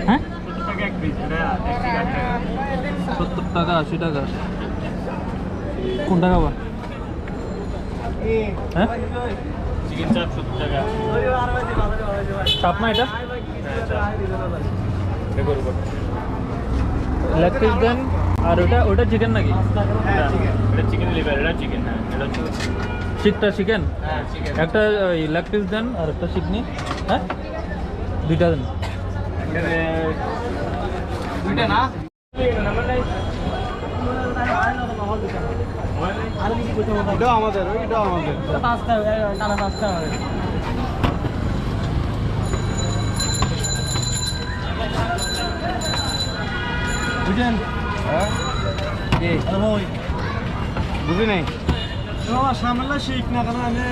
হ্যাঁ 70 টাকা 80 টাকা কোনটা খাবা? হ্যাঁ চিকেন চাপ 70 টাকা। চাপ না এটা লেগ পিস দেন। আর ওটা চিকেন নাকি? এটা চিকেন লিভার, এটা চিকেন। হ্যাঁ এটা হচ্ছে শিকটা চিকেন। হ্যাঁ চিকেন। একটা লেগ পিস দেন আর একটা চিকনি। হ্যাঁ দুইটা দেন। দুইটা না নাম্বার নাই। এটাও আমাদের, এটাও আমাদের। পাঁচটা টানা পাঁচটা হবে। বুঝলেন? হ্যাঁ বুঝি নাই সামনে শিখ না কেন আমি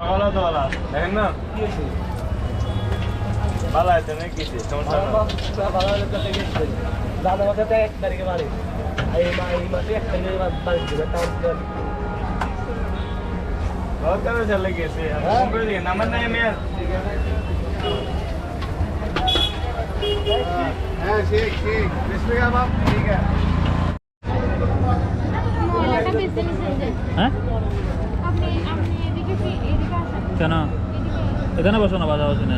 ভালো তো ভালো দেখেন না কি হয়েছে ভালো আছে না কিছু সমস্যা ভালো দাদা বাচ্চাতে 1 তারিখে বাড়ি এই মাসে 1 তারিখে বাড়ি দিবে তাও बहुत करो चल गए नंबर नहीं है হ্যাঁ ঠিক ঠিক 20 টাকা বাপ ঠিক আছে হ্যাঁ আপনি এদিকে আসেন কেন এখানে বসো না বাজাবাজি না